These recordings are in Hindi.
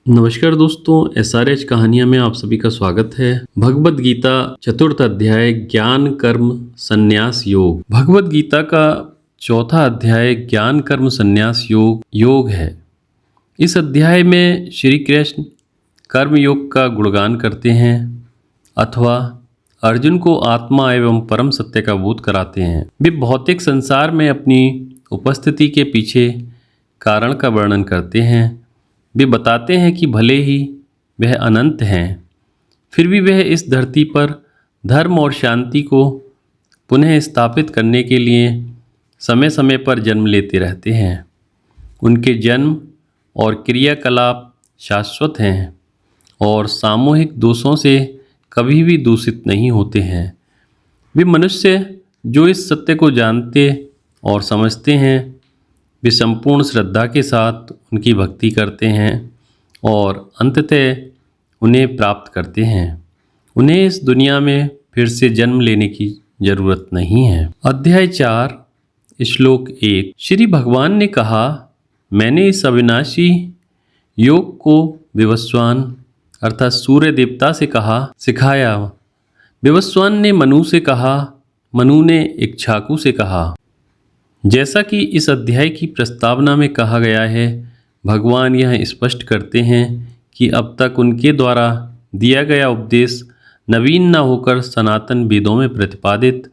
नमस्कार दोस्तों, SRH कहानियाँ में आप सभी का स्वागत है। भगवत गीता चतुर्थ अध्याय ज्ञान कर्म संन्यास योग। भगवत गीता का चौथा अध्याय ज्ञान कर्म संन्यास योग है। इस अध्याय में श्री कृष्ण कर्म योग का गुणगान करते हैं अथवा अर्जुन को आत्मा एवं परम सत्य का बोध कराते हैं। वे भौतिक संसार में अपनी उपस्थिति के पीछे कारण का वर्णन करते हैं। वे बताते हैं कि भले ही वह अनंत हैं, फिर भी वह इस धरती पर धर्म और शांति को पुनः स्थापित करने के लिए समय समय पर जन्म लेते रहते हैं। उनके जन्म और क्रियाकलाप शाश्वत हैं और सामूहिक दोषों से कभी भी दूषित नहीं होते हैं। वे मनुष्य जो इस सत्य को जानते और समझते हैं, वे संपूर्ण श्रद्धा के साथ उनकी भक्ति करते हैं और अंततः उन्हें प्राप्त करते हैं। उन्हें इस दुनिया में फिर से जन्म लेने की जरूरत नहीं है। अध्याय 4 श्लोक 1। श्री भगवान ने कहा, मैंने इस अविनाशी योग को विवस्वान अर्थात सूर्य देवता से सिखाया। विवस्वान ने मनु से कहा, मनु ने इक्ष्वाकु से कहा। जैसा कि इस अध्याय की प्रस्तावना में कहा गया है, भगवान यह स्पष्ट करते हैं कि अब तक उनके द्वारा दिया गया उपदेश नवीन न होकर सनातन वेदों में प्रतिपादित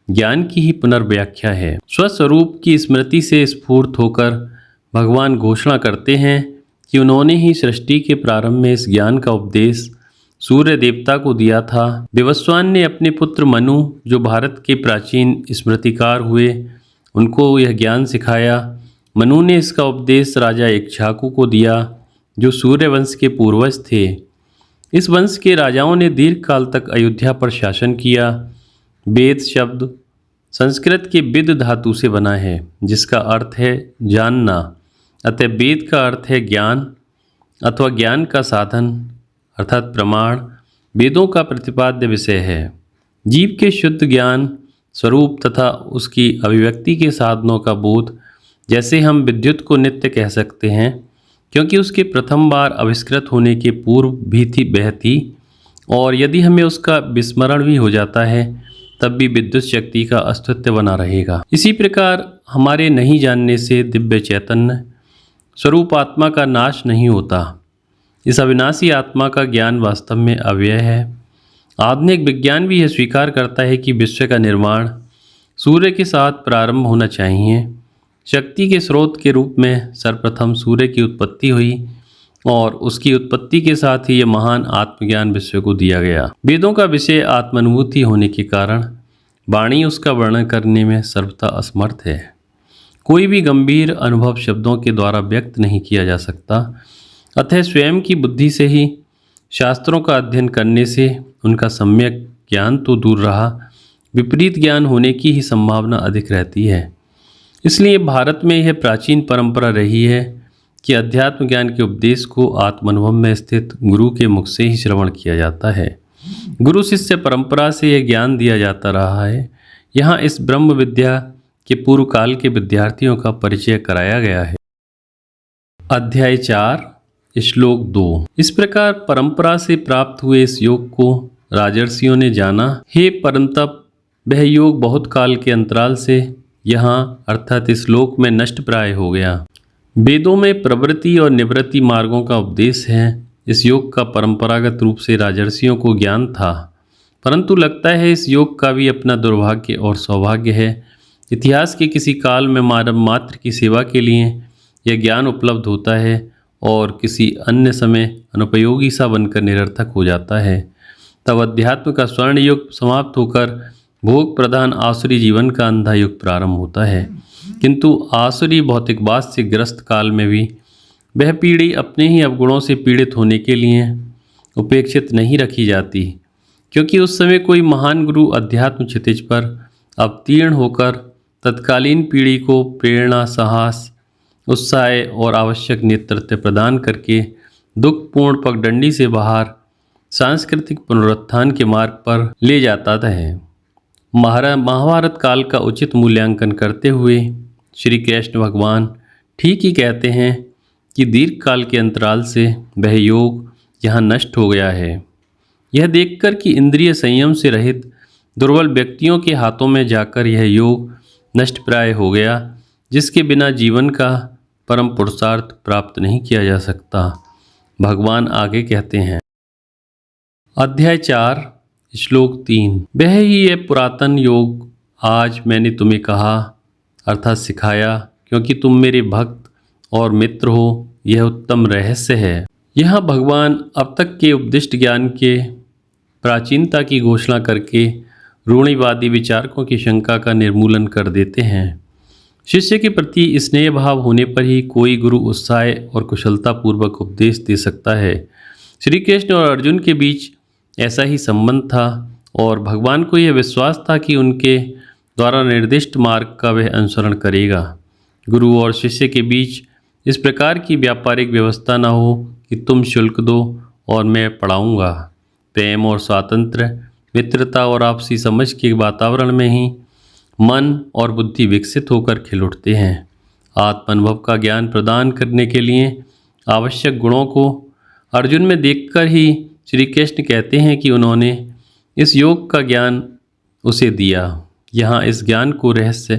ज्ञान की ही पुनर्व्याख्या है। स्वस्वरूप की स्मृति से स्फूर्त होकर भगवान घोषणा करते हैं कि उन्होंने ही सृष्टि के प्रारंभ में इस ज्ञान का उपदेश सूर्य देवता को दिया था। विवस्वान ने अपने पुत्र मनु, जो भारत के प्राचीन स्मृतिकार हुए, उनको यह ज्ञान सिखाया। मनु ने इसका उपदेश राजा इक्ष्वाकु को दिया, जो सूर्य वंश के पूर्वज थे। इस वंश के राजाओं ने दीर्घ काल तक अयोध्या पर शासन किया। वेद शब्द संस्कृत के विद धातु से बना है, जिसका अर्थ है जानना। अतः वेद का अर्थ है ज्ञान अथवा ज्ञान का साधन अर्थात प्रमाण। वेदों का प्रतिपाद्य विषय है। जीव के शुद्ध ज्ञान स्वरूप तथा उसकी अभिव्यक्ति के साधनों का बोध। जैसे हम विद्युत को नित्य कह सकते हैं, क्योंकि उसके प्रथम बार आविष्कृत होने के पूर्व भी बहती, और यदि हमें उसका विस्मरण भी हो जाता है तब भी विद्युत शक्ति का अस्तित्व बना रहेगा। इसी प्रकार हमारे नहीं जानने से दिव्य चैतन्य स्वरूप आत्मा का नाश नहीं होता। इस अविनाशी आत्मा का ज्ञान वास्तव में अव्यय है। आधुनिक विज्ञान भी यह स्वीकार करता है कि विश्व का निर्माण सूर्य के साथ प्रारंभ होना चाहिए। शक्ति के स्रोत के रूप में सर्वप्रथम सूर्य की उत्पत्ति हुई और उसकी उत्पत्ति के साथ ही यह महान आत्मज्ञान विश्व को दिया गया। वेदों का विषय आत्मानुभूति होने के कारण वाणी उसका वर्णन करने में सर्वथा असमर्थ है। कोई भी गंभीर अनुभव शब्दों के द्वारा व्यक्त नहीं किया जा सकता। अतः स्वयं की बुद्धि से ही शास्त्रों का अध्ययन करने से उनका सम्यक ज्ञान तो दूर रहा, विपरीत ज्ञान होने की ही संभावना अधिक रहती है। इसलिए भारत में यह प्राचीन परंपरा रही है कि अध्यात्म ज्ञान के उपदेश को आत्मानुभव में स्थित गुरु के मुख से ही श्रवण किया जाता है। गुरु शिष्य परंपरा से यह ज्ञान दिया जाता रहा है। यहाँ इस ब्रह्म विद्या के पूर्व काल के विद्यार्थियों का परिचय कराया गया है। अध्याय 4 श्लोक 2। इस प्रकार परंपरा से प्राप्त हुए इस योग को राजर्षियों ने जाना। हे परंतप, वह योग बहुत काल के अंतराल से यहाँ अर्थात इस लोक में नष्ट प्राय हो गया। वेदों में प्रवृत्ति और निवृत्ति मार्गों का उपदेश है। इस योग का परंपरागत रूप से राजर्षियों को ज्ञान था, परंतु लगता है इस योग का भी अपना दुर्भाग्य और सौभाग्य है। इतिहास के किसी काल में मानव मात्र की सेवा के लिए यह ज्ञान उपलब्ध होता है और किसी अन्य समय अनुपयोगी सा बनकर निरर्थक हो जाता है। तब अध्यात्म का स्वर्ण युग समाप्त होकर भोग प्रधान आसुरी जीवन का अंधा युग प्रारंभ होता है। किंतु आसुरी भौतिकवाद से ग्रस्त काल में भी वह पीढ़ी अपने ही अवगुणों से पीड़ित होने के लिए उपेक्षित नहीं रखी जाती, क्योंकि उस समय कोई महान गुरु अध्यात्म क्षितिज पर अवतीर्ण होकर तत्कालीन पीढ़ी को प्रेरणा, साहस, उत्साह और आवश्यक नेतृत्व प्रदान करके दुखपूर्ण पगडंडी से बाहर सांस्कृतिक पुनरुत्थान के मार्ग पर ले जाता है। महाभारत काल का उचित मूल्यांकन करते हुए श्री कृष्ण भगवान ठीक ही कहते हैं कि दीर्घकाल के अंतराल से वह योग यहाँ नष्ट हो गया है। यह देखकर कि इंद्रिय संयम से रहित दुर्बल व्यक्तियों के हाथों में जाकर यह योग नष्टप्राय हो गया, जिसके बिना जीवन का परम पुरुषार्थ प्राप्त नहीं किया जा सकता। भगवान आगे कहते हैं, अध्याय 4 श्लोक 3, वह ही ये पुरातन योग आज मैंने तुम्हें कहा अर्थात सिखाया, क्योंकि तुम मेरे भक्त और मित्र हो, यह उत्तम रहस्य है। यहाँ भगवान अब तक के उपदिष्ट ज्ञान के प्राचीनता की घोषणा करके रूढ़िवादी विचारकों की शंका का निर्मूलन कर देते हैं। शिष्य के प्रति स्नेह भाव होने पर ही कोई गुरु उत्साह और कुशलतापूर्वक उपदेश दे सकता है। श्री कृष्ण और अर्जुन के बीच ऐसा ही संबंध था और भगवान को यह विश्वास था कि उनके द्वारा निर्दिष्ट मार्ग का वह अनुसरण करेगा। गुरु और शिष्य के बीच इस प्रकार की व्यापारिक व्यवस्था न हो कि तुम शुल्क दो और मैं पढ़ाऊँगा। प्रेम और स्वातंत्र्य, मित्रता और आपसी समझ के वातावरण में ही मन और बुद्धि विकसित होकर खिल उठते हैं। आत्मानुभव का ज्ञान प्रदान करने के लिए आवश्यक गुणों को अर्जुन में देखकर ही श्री कृष्ण कहते हैं कि उन्होंने इस योग का ज्ञान उसे दिया। यहाँ इस ज्ञान को रहस्य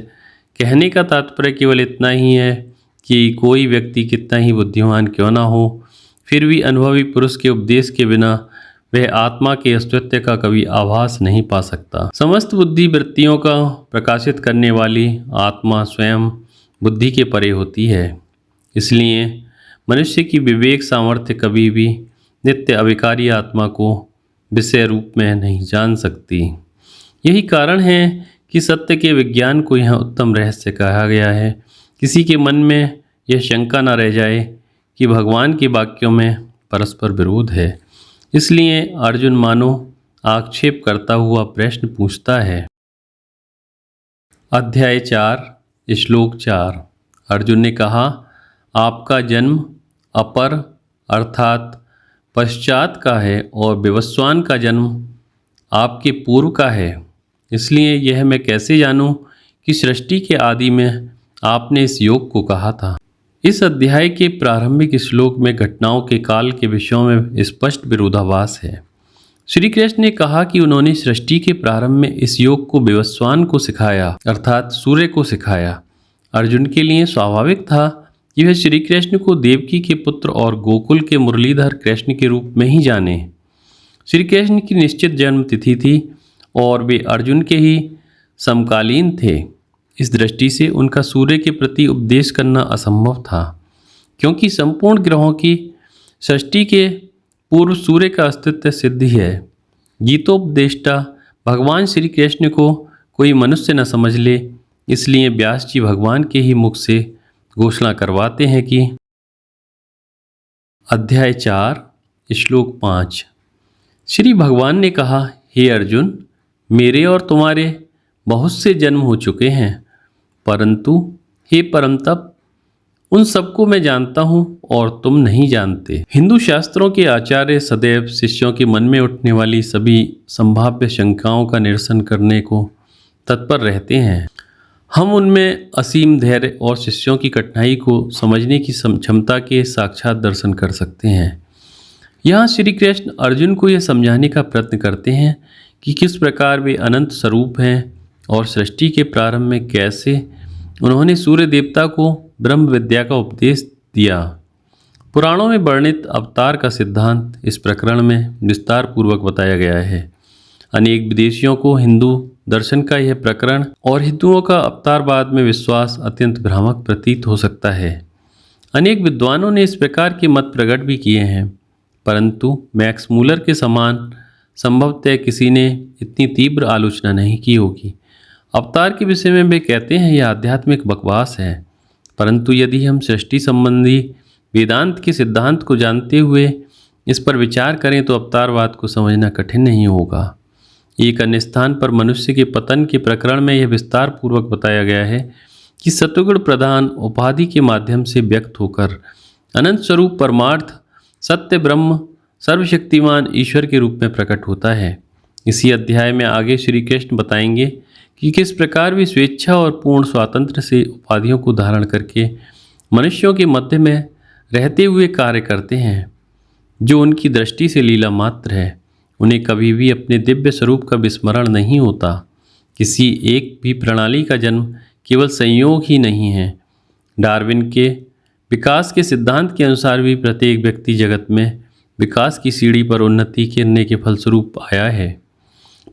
कहने का तात्पर्य केवल इतना ही है कि कोई व्यक्ति कितना ही बुद्धिमान क्यों ना हो, फिर भी अनुभवी पुरुष के उपदेश के बिना वह आत्मा के अस्तित्व का कभी आभास नहीं पा सकता। समस्त बुद्धि वृत्तियों का प्रकाशित करने वाली आत्मा स्वयं बुद्धि के परे होती है। इसलिए मनुष्य की विवेक सामर्थ्य कभी भी नित्य अविकारी आत्मा को विषय रूप में नहीं जान सकती। यही कारण है कि सत्य के विज्ञान को यहाँ उत्तम रहस्य कहा गया है। किसी के मन में यह शंका न रह जाए कि भगवान के वाक्यों में परस्पर विरोध है। इसलिए अर्जुन मानो आक्षेप करता हुआ प्रश्न पूछता है। अध्याय 4 श्लोक 4, अर्जुन ने कहा, आपका जन्म अपर अर्थात पश्चात का है और विवस्वान का जन्म आपके पूर्व का है। इसलिए यह मैं कैसे जानूं कि सृष्टि के आदि में आपने इस योग को कहा था। इस अध्याय के प्रारंभिक श्लोक में घटनाओं के काल के विषयों में स्पष्ट विरोधाभास है। श्री कृष्ण ने कहा कि उन्होंने सृष्टि के प्रारंभ में इस योग को विवस्वान को सिखाया अर्थात सूर्य को सिखाया। अर्जुन के लिए स्वाभाविक था कि वह श्री कृष्ण को देवकी के पुत्र और गोकुल के मुरलीधर कृष्ण के रूप में ही जाने। श्री कृष्ण की निश्चित जन्म तिथि थी और वे अर्जुन के ही समकालीन थे। इस दृष्टि से उनका सूर्य के प्रति उपदेश करना असंभव था, क्योंकि संपूर्ण ग्रहों की सृष्टि के पूर्व सूर्य का अस्तित्व सिद्ध ही है। गीतोपदेष्टा भगवान श्री कृष्ण को कोई मनुष्य न समझ ले, इसलिए व्यास जी भगवान के ही मुख से घोषणा करवाते हैं कि अध्याय 4 श्लोक 5, श्री भगवान ने कहा, हे अर्जुन, मेरे और तुम्हारे बहुत से जन्म हो चुके हैं, परंतु हे परम तप, उन सबको मैं जानता हूँ और तुम नहीं जानते। हिंदू शास्त्रों के आचार्य सदैव शिष्यों के मन में उठने वाली सभी संभाव्य शंकाओं का निरसन करने को तत्पर रहते हैं। हम उनमें असीम धैर्य और शिष्यों की कठिनाई को समझने की क्षमता के साक्षात दर्शन कर सकते हैं। यहाँ श्री कृष्ण अर्जुन को यह समझाने का प्रयत्न करते हैं कि किस प्रकार वे अनंत स्वरूप हैं और सृष्टि के प्रारंभ में कैसे उन्होंने सूर्य देवता को ब्रह्म विद्या का उपदेश दिया। पुराणों में वर्णित अवतार का सिद्धांत इस प्रकरण में विस्तार पूर्वक बताया गया है। अनेक विदेशियों को हिंदू दर्शन का यह प्रकरण और हिंदुओं का अवतारवाद में विश्वास अत्यंत भ्रामक प्रतीत हो सकता है। अनेक विद्वानों ने इस प्रकार के मत प्रकट भी किए हैं, परंतु मैक्स मूलर के समान संभवतः किसी ने इतनी तीव्र आलोचना नहीं की होगी। अवतार के विषय में वे कहते हैं यह आध्यात्मिक बकवास है, परंतु यदि हम सृष्टि संबंधी वेदांत के सिद्धांत को जानते हुए इस पर विचार करें तो अवतारवाद को समझना कठिन नहीं होगा। एक अन्य स्थान पर मनुष्य के पतन के प्रकरण में यह विस्तार पूर्वक बताया गया है कि सत्वगुण प्रधान उपाधि के माध्यम से व्यक्त होकर अनंत स्वरूप परमार्थ सत्य ब्रह्म सर्वशक्तिमान ईश्वर के रूप में प्रकट होता है। इसी अध्याय में आगे श्री कृष्ण बताएंगे कि किस प्रकार वे स्वेच्छा और पूर्ण स्वातंत्र से उपाधियों को धारण करके मनुष्यों के मध्य में रहते हुए कार्य करते हैं, जो उनकी दृष्टि से लीला मात्र है। उन्हें कभी भी अपने दिव्य स्वरूप का विस्मरण नहीं होता। किसी एक भी प्रणाली का जन्म केवल संयोग ही नहीं है। डार्विन के विकास के सिद्धांत के अनुसार भी प्रत्येक व्यक्ति जगत में विकास की सीढ़ी पर उन्नति करने के फलस्वरूप आया है।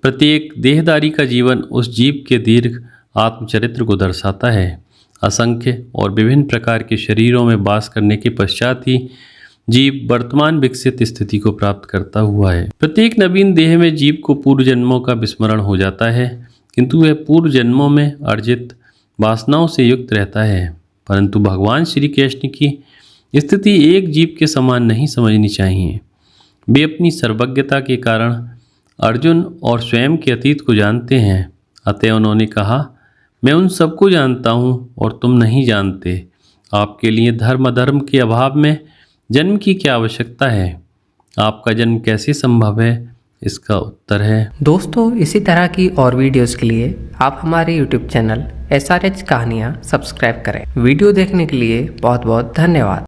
प्रत्येक देहधारी का जीवन उस जीव के दीर्घ आत्मचरित्र को दर्शाता है। असंख्य और विभिन्न प्रकार के शरीरों में वास करने के पश्चात ही जीव वर्तमान विकसित स्थिति को प्राप्त करता हुआ है। प्रत्येक नवीन देह में जीव को पूर्व जन्मों का विस्मरण हो जाता है, किंतु वह पूर्व जन्मों में अर्जित वासनाओं से युक्त रहता है। परंतु भगवान श्री कृष्ण की स्थिति एक जीव के समान नहीं समझनी चाहिए। वे अपनी सर्वज्ञता के कारण अर्जुन और स्वयं के अतीत को जानते हैं। अतः उन्होंने कहा, मैं उन सबको जानता हूँ और तुम नहीं जानते। आपके लिए धर्म अधर्म के अभाव में जन्म की क्या आवश्यकता है? आपका जन्म कैसे संभव है? इसका उत्तर है। दोस्तों, इसी तरह की और वीडियोस के लिए आप हमारे YouTube चैनल SRH कहानियाँ सब्सक्राइब करें। वीडियो देखने के लिए बहुत बहुत धन्यवाद।